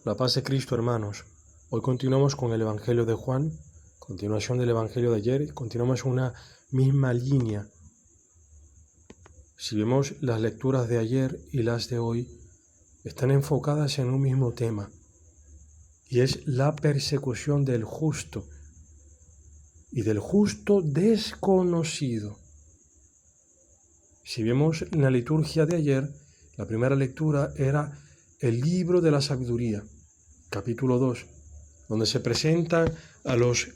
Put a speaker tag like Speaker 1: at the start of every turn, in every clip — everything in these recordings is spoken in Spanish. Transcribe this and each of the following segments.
Speaker 1: La paz de Cristo, hermanos. Hoy continuamos con el Evangelio de Juan, continuación del Evangelio de ayer, continuamos una misma línea. Si vemos las lecturas de ayer y las de hoy, están enfocadas en un mismo tema, y es la persecución del justo, y del justo desconocido. Si vemos en la liturgia de ayer, la primera lectura era el libro de la sabiduría, capítulo 2, donde se presentan a los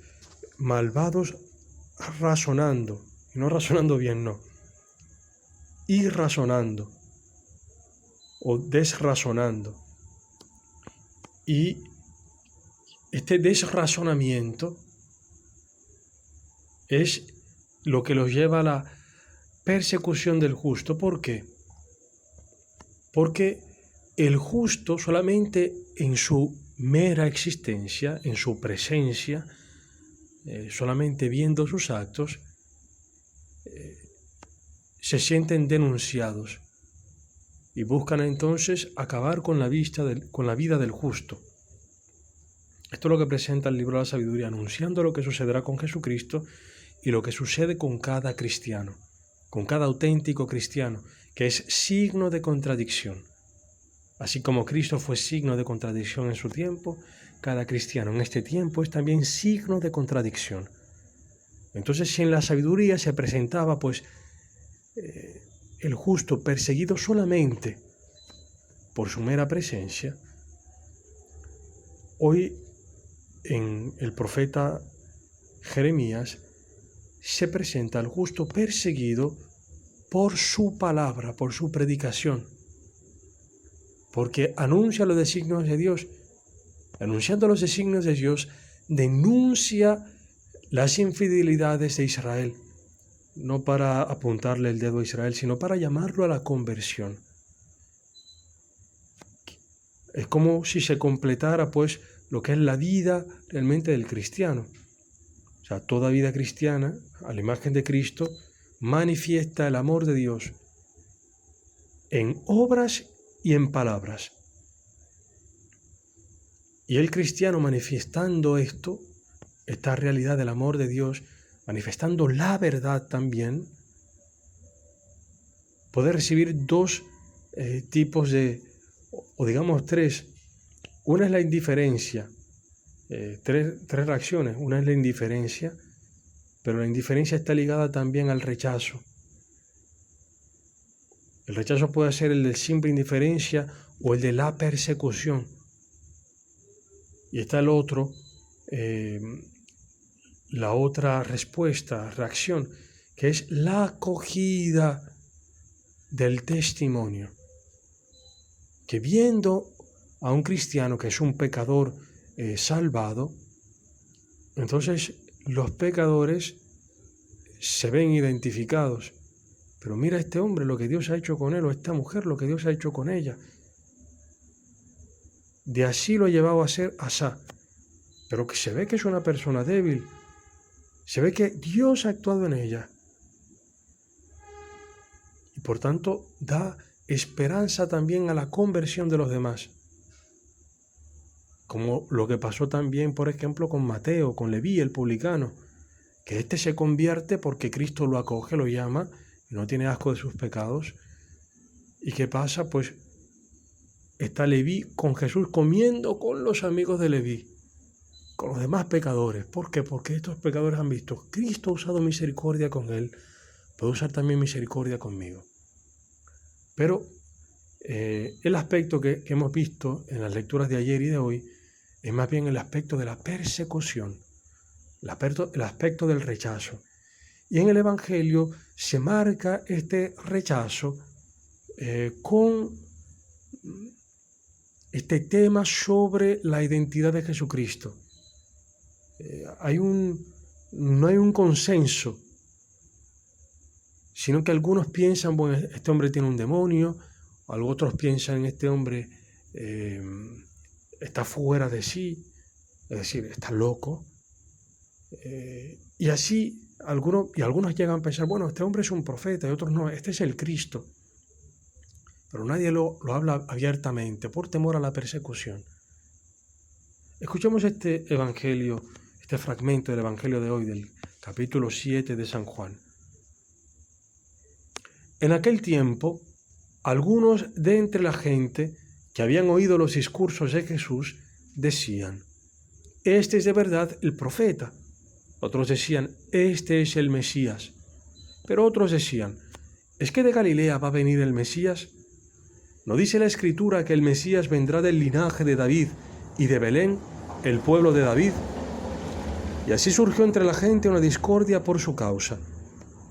Speaker 1: malvados razonando, y no razonando bien, no, irrazonando o desrazonando. Y este desrazonamiento es lo que los lleva a la persecución del justo. ¿Por qué? Porque el justo solamente en su mera existencia, en su presencia, solamente viendo sus actos, se sienten denunciados y buscan entonces acabar con la vida del justo. Esto es lo que presenta el libro de la sabiduría, anunciando lo que sucederá con Jesucristo y lo que sucede con cada cristiano, con cada auténtico cristiano, que es signo de contradicción. Así como Cristo fue signo de contradicción en su tiempo, cada cristiano en este tiempo es también signo de contradicción. Entonces, si en la sabiduría se presentaba el justo perseguido solamente por su mera presencia, hoy en el profeta Jeremías se presenta al justo perseguido por su palabra, por su predicación, porque anuncia los designios de Dios. Anunciando los designios de Dios, denuncia las infidelidades de Israel, no para apuntarle el dedo a Israel, sino para llamarlo a la conversión. Es como si se completara lo que es la vida realmente del cristiano. O sea, toda vida cristiana, a la imagen de Cristo, manifiesta el amor de Dios en obras y en palabras. Y el cristiano, manifestando esta realidad del amor de Dios, manifestando la verdad también, puede recibir dos tipos o digamos tres. Una es la indiferencia, tres reacciones. Una es la indiferencia, pero la indiferencia está ligada también al rechazo. El rechazo puede ser el de simple indiferencia o el de la persecución. Y está el otro, la otra respuesta, reacción, que es la acogida del testimonio. Que viendo a un cristiano que es un pecador salvado, entonces los pecadores se ven identificados. Pero mira a este hombre lo que Dios ha hecho con él, o esta mujer lo que Dios ha hecho con ella. De así lo ha llevado a ser asá. Pero que se ve que es una persona débil. Se ve que Dios ha actuado en ella. Y por tanto da esperanza también a la conversión de los demás. Como lo que pasó también, por ejemplo, con Mateo, con Leví, el publicano. Que éste se convierte porque Cristo lo acoge, lo llama, y no tiene asco de sus pecados. ¿Y qué pasa? Está Leví con Jesús comiendo con los amigos de Leví, con los demás pecadores. ¿Por qué? Porque estos pecadores han visto, Cristo ha usado misericordia con él, puede usar también misericordia conmigo. Pero el aspecto que hemos visto en las lecturas de ayer y de hoy es más bien el aspecto de la persecución, el aspecto del rechazo. Y en el Evangelio se marca este rechazo con este tema sobre la identidad de Jesucristo. No hay un consenso, sino que algunos piensan, bueno, este hombre tiene un demonio, otros piensan, este hombre está fuera de sí, es decir, está loco. Y así algunos llegan a pensar, bueno, este hombre es un profeta, y otros no, este es el Cristo. Pero nadie lo habla abiertamente por temor a la persecución. Escuchemos este evangelio, este fragmento del evangelio de hoy, del capítulo 7 de San Juan. En aquel tiempo, algunos de entre la gente que habían oído los discursos de Jesús decían: este es de verdad el profeta. Otros decían: este es el Mesías. Pero otros decían: ¿es que de Galilea va a venir el Mesías? ¿No dice la Escritura que el Mesías vendrá del linaje de David y de Belén, el pueblo de David? Y así surgió entre la gente una discordia por su causa.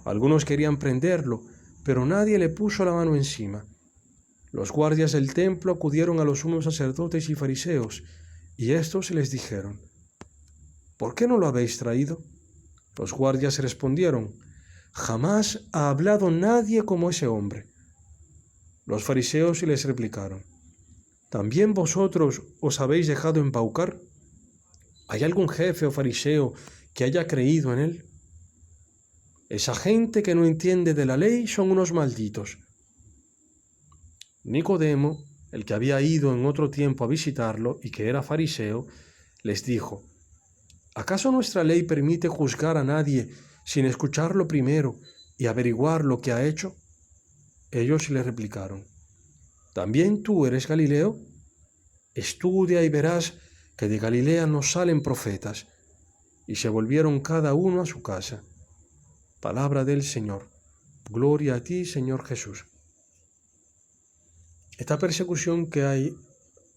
Speaker 1: Algunos querían prenderlo, pero nadie le puso la mano encima. Los guardias del templo acudieron a los sumos sacerdotes y fariseos, y estos les dijeron: ¿por qué no lo habéis traído? Los guardias respondieron: jamás ha hablado nadie como ese hombre. Los fariseos les replicaron: ¿también vosotros os habéis dejado embaucar? ¿Hay algún jefe o fariseo que haya creído en él? Esa gente que no entiende de la ley son unos malditos. Nicodemo, el que había ido en otro tiempo a visitarlo y que era fariseo, les dijo: ¿acaso nuestra ley permite juzgar a nadie sin escucharlo primero y averiguar lo que ha hecho? Ellos le replicaron: ¿también tú eres Galileo? Estudia y verás que de Galilea no salen profetas. Y se volvieron cada uno a su casa. Palabra del Señor. Gloria a ti, Señor Jesús. Esta persecución que hay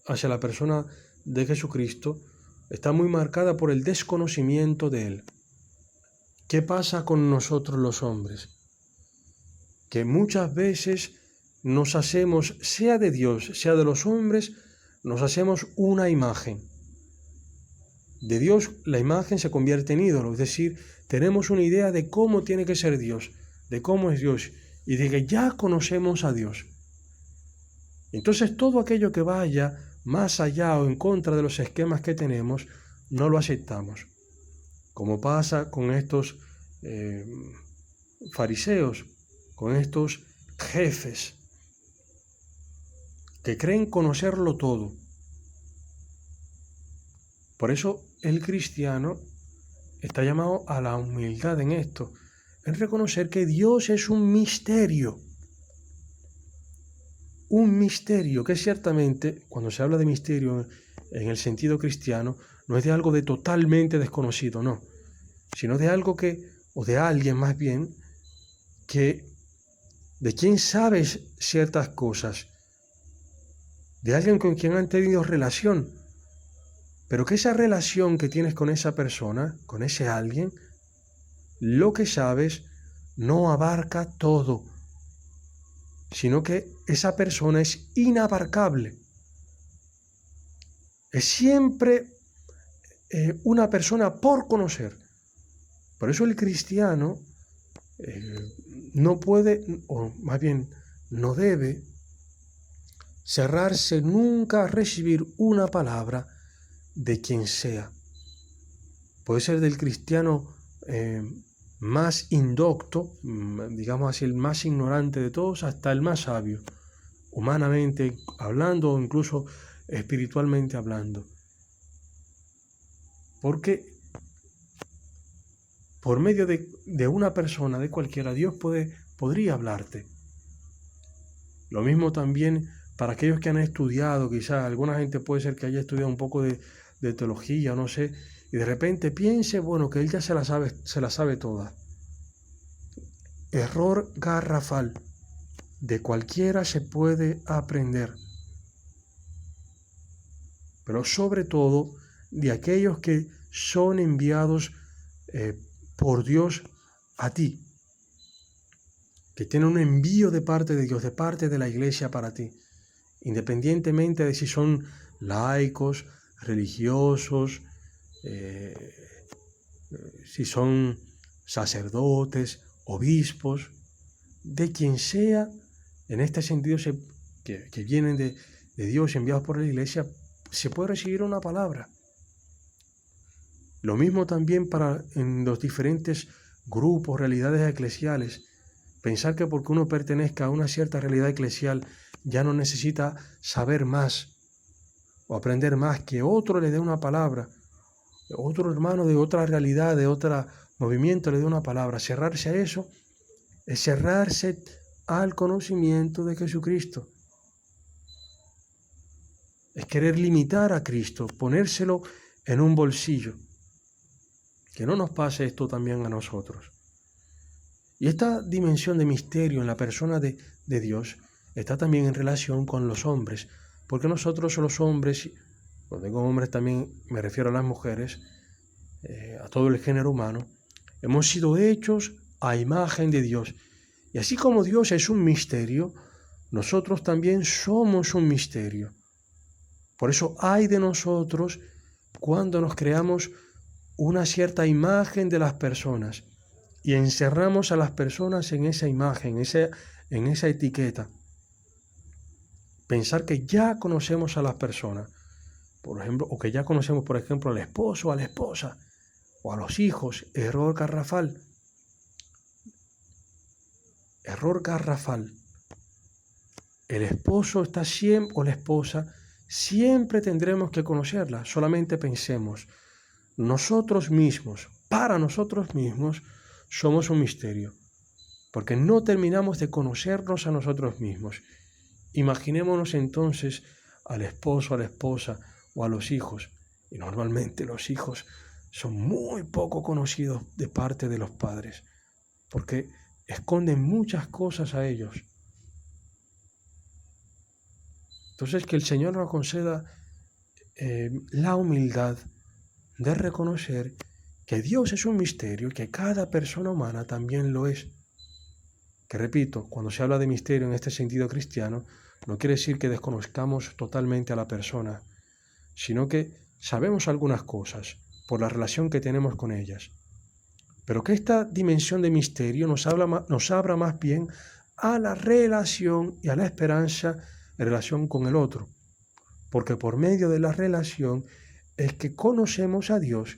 Speaker 1: hacia la persona de Jesucristo está muy marcada por el desconocimiento de Él. ¿Qué pasa con nosotros los hombres? Que muchas veces nos hacemos, sea de Dios, sea de los hombres, nos hacemos una imagen. De Dios la imagen se convierte en ídolo, es decir, tenemos una idea de cómo tiene que ser Dios, de cómo es Dios, y de que ya conocemos a Dios. Entonces todo aquello que vaya más allá o en contra de los esquemas que tenemos, no lo aceptamos. Como pasa con estos fariseos, con estos jefes, que creen conocerlo todo. Por eso el cristiano está llamado a la humildad en esto, en reconocer que Dios es un misterio. Un misterio que ciertamente, cuando se habla de misterio en el sentido cristiano, no es de algo de totalmente desconocido, no, sino de algo que, o de alguien más bien, que de quien sabes ciertas cosas, de alguien con quien han tenido relación, pero que esa relación que tienes con esa persona, con ese alguien, lo que sabes no abarca todo, sino que esa persona es inabarcable. Es siempre una persona por conocer. Por eso el cristiano no puede, o más bien no debe, cerrarse nunca a recibir una palabra de quien sea. Puede ser del cristiano más indocto, digamos así, el más ignorante de todos, hasta el más sabio, humanamente hablando o incluso espiritualmente hablando. Porque por medio de una persona, de cualquiera, Dios podría hablarte. Lo mismo también para aquellos que han estudiado, quizás alguna gente puede ser que haya estudiado un poco de teología, no sé, y de repente piense, bueno, que él ya se la sabe toda. Error garrafal. De cualquiera se puede aprender. Pero sobre todo de aquellos que son enviados por Dios a ti. Que tienen un envío de parte de Dios, de parte de la Iglesia para ti. Independientemente de si son laicos, religiosos, si son sacerdotes, obispos, de quien sea, en este sentido que vienen de Dios, enviados por la Iglesia, se puede recibir una palabra. Lo mismo también en los diferentes grupos, realidades eclesiales. Pensar que porque uno pertenezca a una cierta realidad eclesial ya no necesita saber más. o aprender más, que otro le dé una palabra, otro hermano de otra realidad, de otro movimiento le dé una palabra. Cerrarse a eso es cerrarse al conocimiento de Jesucristo. Es querer limitar a Cristo, ponérselo en un bolsillo. Que no nos pase esto también a nosotros. Y esta dimensión de misterio en la persona de Dios está también en relación con los hombres, porque nosotros los hombres, cuando digo hombres también me refiero a las mujeres, a todo el género humano, hemos sido hechos a imagen de Dios. Y así como Dios es un misterio, nosotros también somos un misterio. Por eso hay de nosotros cuando nos creamos una cierta imagen de las personas y encerramos a las personas en esa imagen, en esa etiqueta. Pensar que ya conocemos a las personas, por ejemplo, o que ya conocemos, por ejemplo, al esposo o a la esposa, o a los hijos, error garrafal. Error garrafal. El esposo está siempre, o la esposa, siempre tendremos que conocerla. Solamente pensemos, nosotros mismos, para nosotros mismos, somos un misterio, porque no terminamos de conocernos a nosotros mismos. Imaginémonos entonces al esposo, a la esposa o a los hijos, y normalmente los hijos son muy poco conocidos de parte de los padres, porque esconden muchas cosas a ellos. Entonces, que el Señor nos conceda la humildad de reconocer que Dios es un misterio, que cada persona humana también lo es. Que repito, cuando se habla de misterio en este sentido cristiano, no quiere decir que desconozcamos totalmente a la persona, sino que sabemos algunas cosas por la relación que tenemos con ellas. Pero que esta dimensión de misterio nos abra más bien a la relación y a la esperanza en relación con el otro. Porque por medio de la relación es que conocemos a Dios,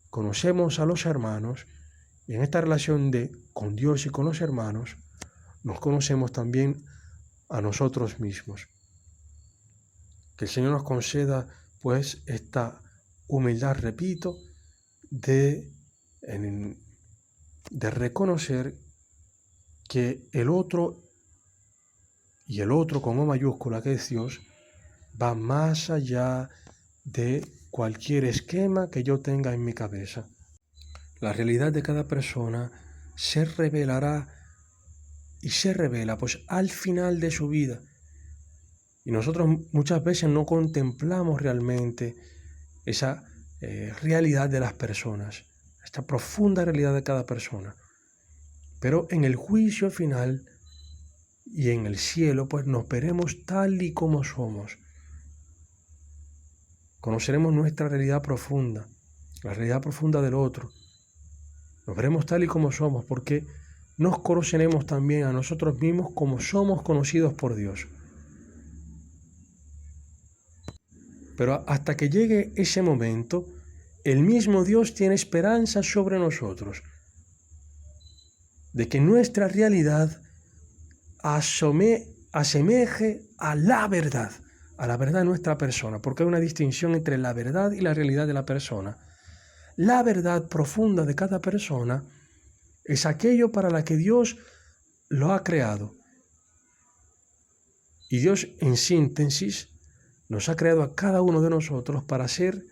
Speaker 1: conocemos a los hermanos, y en esta relación con Dios y con los hermanos, nos conocemos también a nosotros mismos. Que el Señor nos conceda, pues, esta humildad, repito, de reconocer que el otro, y el otro con O mayúscula, que es Dios, va más allá de cualquier esquema que yo tenga en mi cabeza. La realidad de cada persona se revelará y se revela pues al final de su vida. Y nosotros muchas veces no contemplamos realmente esa realidad de las personas, esta profunda realidad de cada persona. Pero en el juicio final y en el cielo, pues nos veremos tal y como somos. Conoceremos nuestra realidad profunda, la realidad profunda del otro. Nos veremos tal y como somos, porque nos conoceremos también a nosotros mismos como somos conocidos por Dios. Pero hasta que llegue ese momento, el mismo Dios tiene esperanza sobre nosotros, de que nuestra realidad asemeje a la verdad de nuestra persona, porque hay una distinción entre la verdad y la realidad de la persona. La verdad profunda de cada persona es aquello para la que Dios lo ha creado. Y Dios, en síntesis, nos ha creado a cada uno de nosotros para ser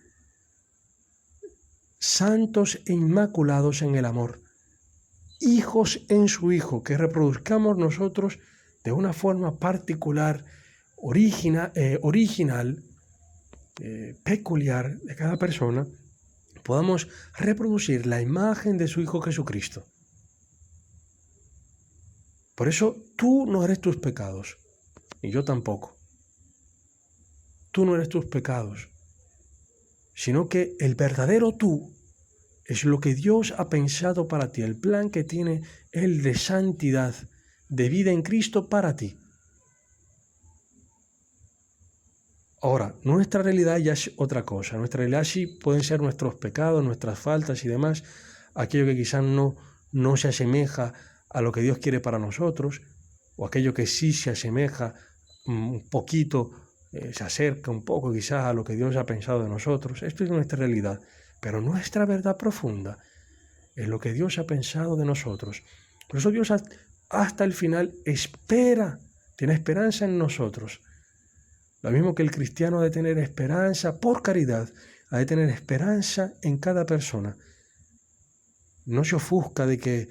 Speaker 1: santos e inmaculados en el amor, hijos en su Hijo, que reproduzcamos nosotros de una forma particular, original, peculiar de cada persona, podamos reproducir la imagen de su Hijo Jesucristo. Por eso tú no eres tus pecados, y yo tampoco. Tú no eres tus pecados, sino que el verdadero tú es lo que Dios ha pensado para ti, el plan que tiene Él de santidad, de vida en Cristo para ti. Ahora, nuestra realidad ya es otra cosa. Nuestra realidad sí pueden ser nuestros pecados, nuestras faltas y demás, aquello que quizás no se asemeja a lo que Dios quiere para nosotros, o aquello que sí se asemeja un poquito se acerca un poco quizás a lo que Dios ha pensado de nosotros. Esto es nuestra realidad, pero nuestra verdad profunda es lo que Dios ha pensado de nosotros. Por eso Dios hasta el final espera, tiene esperanza en nosotros. Lo mismo que el cristiano ha de tener esperanza por caridad, ha de tener esperanza en cada persona. No se ofusca de que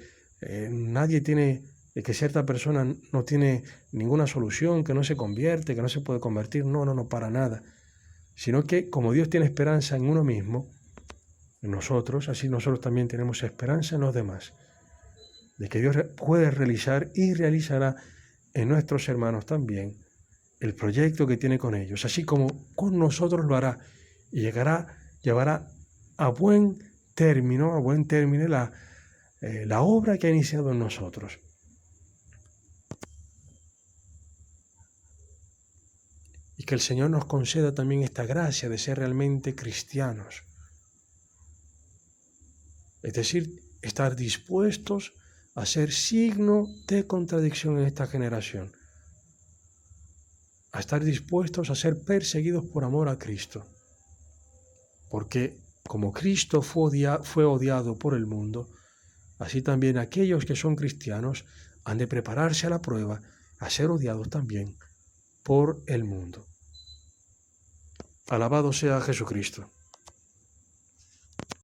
Speaker 1: nadie tiene, de que cierta persona no tiene ninguna solución, que no se convierte, que no se puede convertir. No, para nada. Sino que como Dios tiene esperanza en uno mismo, en nosotros, así nosotros también tenemos esperanza en los demás, de que Dios puede realizar y realizará en nuestros hermanos también el proyecto que tiene con ellos, así como con nosotros lo hará y llevará a buen término la obra que ha iniciado en nosotros. Y que el Señor nos conceda también esta gracia de ser realmente cristianos. Es decir, estar dispuestos a ser signo de contradicción en esta generación. A estar dispuestos a ser perseguidos por amor a Cristo. Porque como Cristo fue odiado por el mundo, así también aquellos que son cristianos han de prepararse a la prueba, a ser odiados también por el mundo. Alabado sea Jesucristo.